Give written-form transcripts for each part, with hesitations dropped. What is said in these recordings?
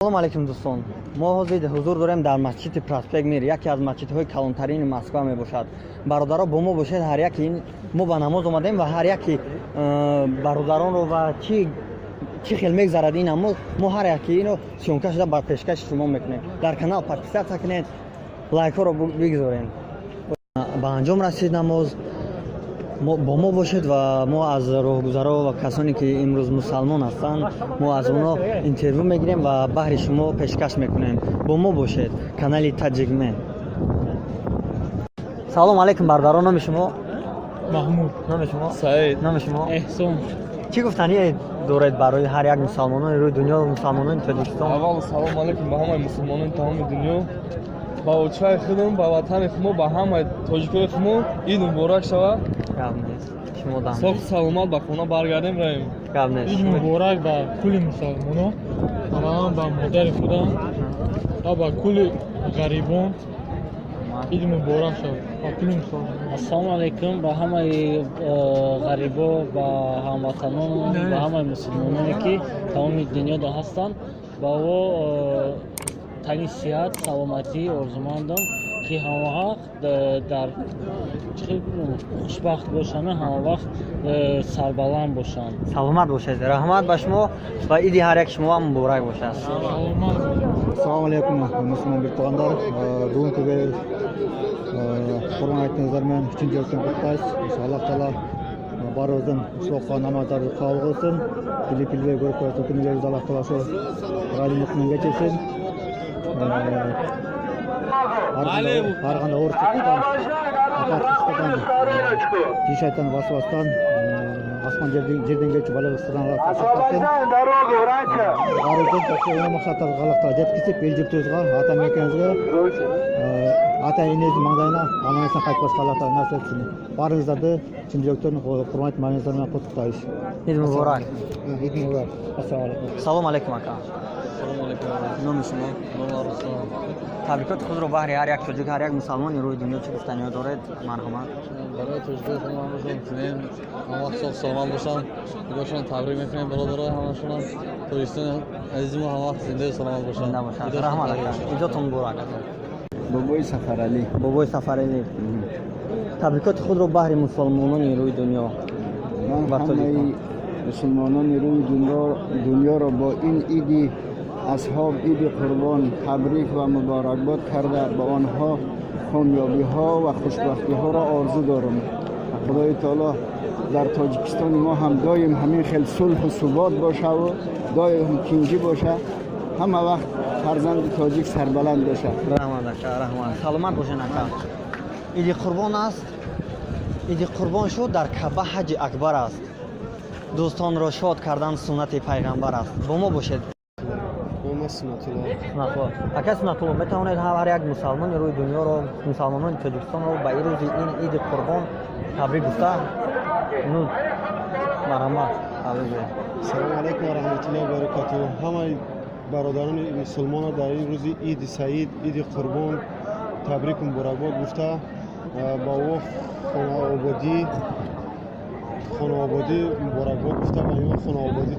салом алейкум дӯстон. мо ҳозир ҳузур дорем дар Мечети Проспект Мира, яке аз масҷидҳои калонтарини Москва мебошад. Бародаро бо мо бошед, ҳар яки мо ба намоз омадем ва ҳар яки бародаронро ва чӣ хел мегзарад ин намоз, мо ҳар яки ино сёнка шуда ба пешкаши шумо мекунем. Дар канал подписаться кунед, лайкҳоро бигзоред. Ба анҷом расид намоз. бо мо бошед ва мо аз роҳгузаро ва касоне ки имруз мусалмон ҳастанд, мо аз онҳо интервю мегирем ва баҳри шумо пешкаш мекунем. Бо мо бошед. Канали таҷикмен. салом алейкум бародаро, номи шумо? маҳмуд. Номи шумо? САЙД. Номи шумо? эҳсон. чӣ гуфтанӣ доред барои ҳар як мусалмонони рӯи дунё, мусалмонони Тоҷикистон? аввал салом алейкум ба ҳамаи мусулмонони тамоми дунё. ба очаи худам, ба ватани хумо, ба ҳамаи тоҷикои хумо ид муборак шавад. гап нест. шумо дам. соҳ саломат ба хона баргардем раем. гап нест. ид муборак ба кулли мусалмонон, аввалан ба модари худам ва ба кулли ғарибон. ид муборак шавад ба кулли мусалмонон. ассалому алейкум ба ҳамаи ғарибо, ба ҳамватанон, ба ҳамаи мусулмононе ки тамоми дунёда ҳастанд. ба во тани сиҳат, саломатӣ орзумандам ки ҳама вақт дар хушбахт бошанд, ҳама вақт сарбаланд бошанд. саломат бошед. раҳмат ба шумо ва иди ҳар як шумо ҳам муборак бошад. Assalomu alaykum musulmon birto'g'anlar. Bugun kuni Qur'on aytganlarman 3-oydan qutlaymiz. Alloh taolo barodin so'qqa namozlarni qabul qilsin. Filippinga ko'rib qo'ysa kunlarimizni Alloh taolo shu g'animatni geçirsin. Har qanday o'rtadan shayton vasvasdan osmon yerdan geçip balolardan saqlasin. Barodin maqsadlar g'alaqlar yetkazib Belgiyamizga, ota mekanimizga, ota enamiz mangdayna amonatdan qaytib Alloh taolo nasib etsin. Baringizlarni chin yurakdan hurmat ma'nozlar bilan qutluymiz. id muborak. Id muborak. Assalomu alaykum. салом алейкум ака. салом алейкум. номи шумо? номи Руслан. табрикоти худро баҳри ҳар як тоҷик, ҳар як мусалмони рӯи дунё чӣ гуфтанӣ доред? марҳамат. барои тоҷикои хумо ҳамашон тунем ҳама вақт соҳ саломат бошанд. худошон табрик мекунем бародарои ҳамашонам. тоҷикистони азизи мо ҳама вақт зиндаи саломат бошанд. зинда бошад. раҳмат ака. иҷодтон муборак ака. Бобои Сафарали. бобои Сафарали. табрикоти худро баҳри мусалмонони рӯи дунё. من همه مسلمانان روی دنیا را با این عید اصحاب عید قربان تبریک و مبارکباد کرده به آنها کامیابی ها و خوشبختی ها را آرزو دارم. خدای تعالی در تاجیکستان ما هم دایم همین خیلی صلح و ثبات باشه و دایم کنجی باشه، همه وقت فرزند تاجیک سربلند باشه. رحمت اکا، رحمت. سلامت باشین اکا. عید قربان است. عید قربان شد در کعبه حج اکبر است. دوستان را شاد کردن سنت پیغمبر است. با ما باشید. سنت الله. اکا سنت الله میتوانید هر یک مسلمان روی دنیا رو، مسلمانان تاجیکستان رو به روز این عید قربان تبریک گفته. نو مرحمت. سلام علیکم و رحمت الله و برکاته. همه برادران مسلمان در این روز عید سعید، عید قربان تبریک و مبارکباد گفته. با او خانه آبادی مبارکباد گفته و این خانه آبادی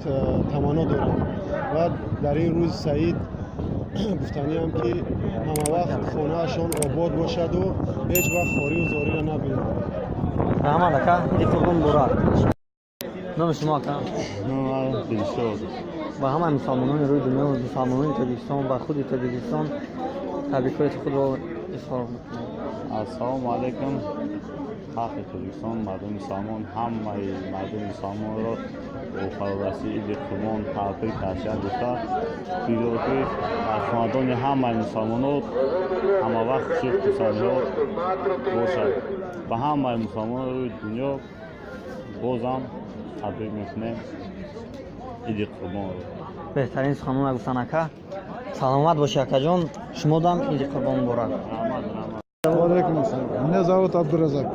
تمنا دارم و در این روز سعید گفتنی هم که همه وقت خانه اشان آباد باشد و هیچ وقت خاری و زاری را نبینید. رحمت اکا. عید قربان مبارک. نام شما اکا؟ نام دلشاد. با همه مسلمانان روی دنیا و مسلمانان تاجیکستان و خود تاجیکستان تبریکات خود را اظهار میکنم. السلام علیکم. حق تاجیکستان، مردم مسلمان، همه مردم مسلمان را با فرارسی عید قربان تبریک تشییع گفته. دیدار که خاندان همه مسلمانان همه وقت شکر و سرجار باشد. به همه مسلمان روی دنیا بازم تبریک میکنیم عید قربان رو. بهترین سخنان گفتن اکا. سلامت باشی اکا جان. شما دام عید قربان مبارک. Алейкум ассалам. Меня зовут Абдуразак.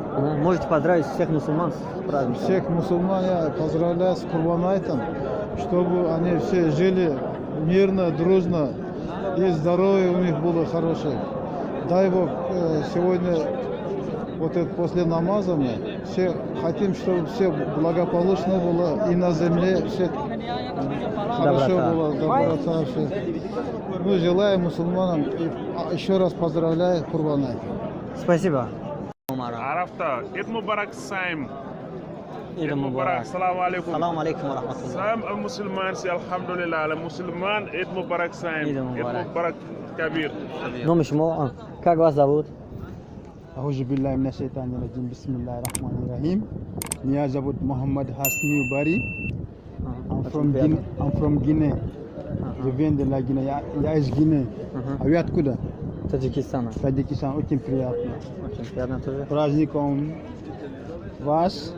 Можете поздравить всех мусульман с праздником? Всех мусульман я поздравляю с Курбонайтом, чтобы они все жили мирно, дружно и здоровье у них было хорошее. Дай Бог, сегодня вот это после намаза мы все хотим, чтобы все благополучно было и на земле все хорошо было, доброта все. Ну, желаю мусульманам еще раз поздравляю Курбана. Спасибо. عرفت عيد مبارك سايم عيد مبارك. السلام عليكم. السلام عليكم ورحمة الله. سايم المسلمان سي الحمد لله على المسلمان عيد مبارك سايم. عيد مبارك. مبارك كبير. نوم شما как вас зовут? أعوذ بالله من الشيطان الرجيم بسم الله الرحمن الرحيم. Меня зовут Mohamed Hasmi Bari. I'm from Guinea. Je viens de la Guinée. Я из Гинеи. А вы откуда? Таджикистана. Таджикистан. Очень приятно. Очень приятно тоже. Праздником вас,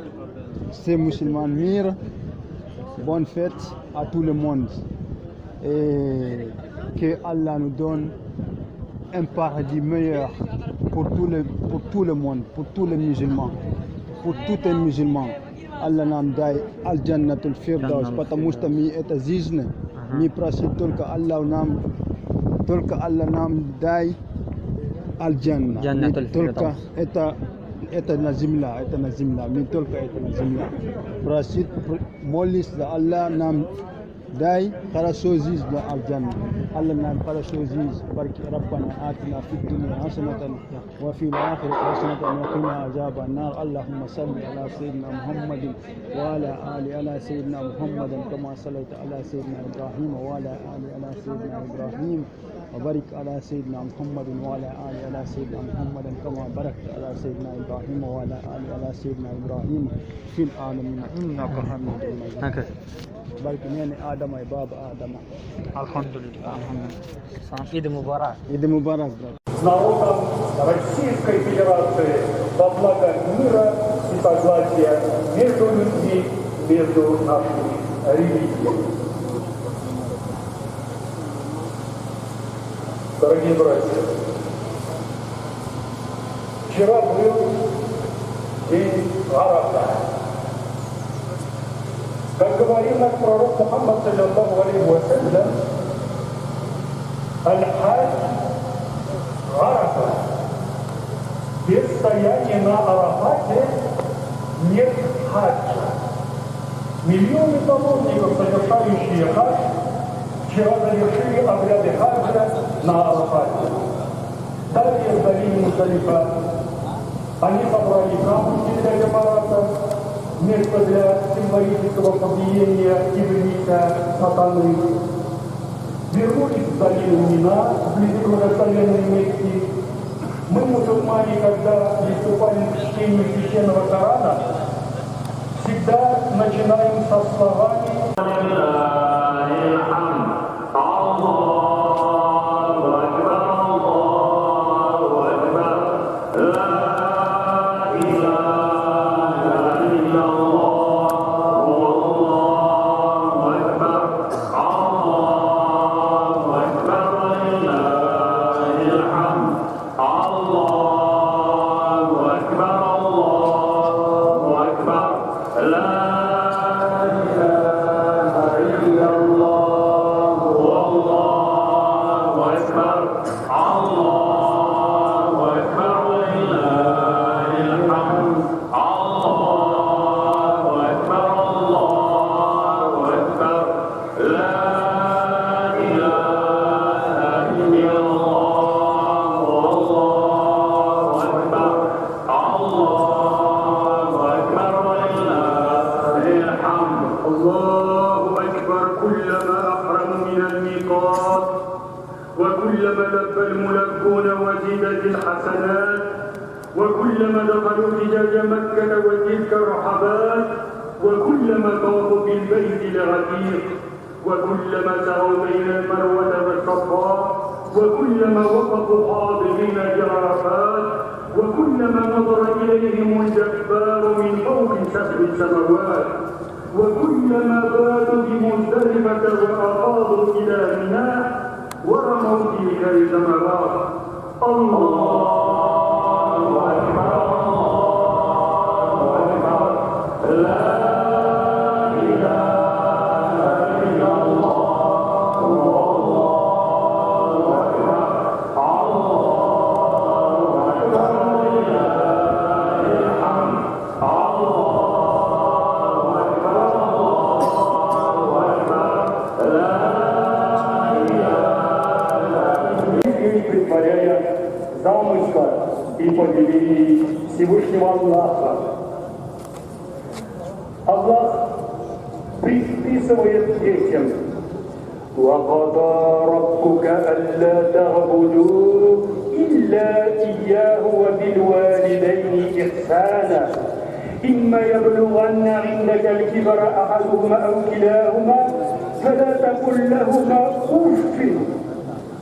все мусульман мира. Bonne fête à tout le monde. Et que Allah nous donne un paradis meilleur pour tout le monde, pour tous les musulmans, pour tous les musulmans. Allah нам дай аль-джаннатуль фирдаус, потому что мы это жизнь, мы просим только Allah нам дай аль-джанна. Только это на земля, мы только это на земля. Просит, молись за Allah нам дай хорошо жизнь для аль-джанна. Allah нам хорошо жизнь. Барки ربنا آتنا في الدنيا حسنة وفي الآخرة حسنة وقنا عذاب النار. اللهم صل على سيدنا محمد وعلى آل على سيدنا محمد كما صليت على سيدنا إبراهيم وعلى آل على سيدنا إبراهيم وبارك على سيدنا محمد وعلى آل على سيدنا محمد كما باركت على سيدنا إبراهيم وعلى آل على سيدنا إبراهيم في العالمين إنك حميد مجيد. بارك يعني آدم يا باب آدم. الحمد لله. عيد مبارك. عيد مبارك. С народом Российской Федерации во благо мира и согласия между людьми, между нашими религиями. Дорогие братья, вчера был день Арафа. Как говорил наш пророк Мухаммад, саллаллаху алейхи ва саллям, аль-хадж Арафа. Без стояния на Арафате нет хаджа. Миллионы паломников, совершающие хадж, вчера завершили обряды хаджа на Арафате. Далее в долине Муздалифа они собрали камушки для Джамарата, место для символического побиения иврика сатаны. Вернулись в долину Мина, вблизи благословенной Мекки. Мы, мусульмане, когда приступаем к чтению священного Корана, всегда начинаем со словами وكلما لبى الملبون وزيدت الحسنات وكلما دخلوا فجاج مكة وتلك الرحبات وكلما طافوا بالبيت العتيق وكلما سعوا بين المروة والصفا وكلما وقفوا حاضرين بعرفات وكلما نظر إليهم الجبار من فوق سبع سماوات وكلما باتوا بمزدلفة وأفاضوا إلى منى ورموا تلك الجمرات. الله أكبر الله أكبر لا إله إلا الله والله أكبر الله أكبر ولله الحمد الله أكبر الله أكبر لا إله замысла и повеления Всевышнего Аллаха. Аллах предписывает детям: وَقَضَى رَبُّكَ أَلَّا تَعْبُدُوا إِلَّا إِيَّاهُ وَبِالْوَالِدَيْنِ إِحْسَانًا إِمَّا يَبْلُغَنَّ عِندَكَ الْكِبَرَ أَحَدُهُمَا أَوْ كِلَاهُمَا فَلَا تَقُل لَّهُمَا أُفٍّ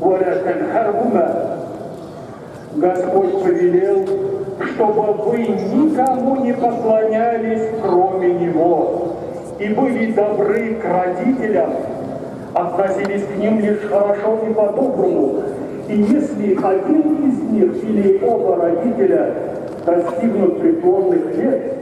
وَلَا تَنْهَرْهُمَا. Господь повелел, чтобы вы никому не поклонялись, кроме Него, и были добры к родителям, относились к ним лишь хорошо и по-доброму. И если один из них или оба родителя достигнут преклонных лет,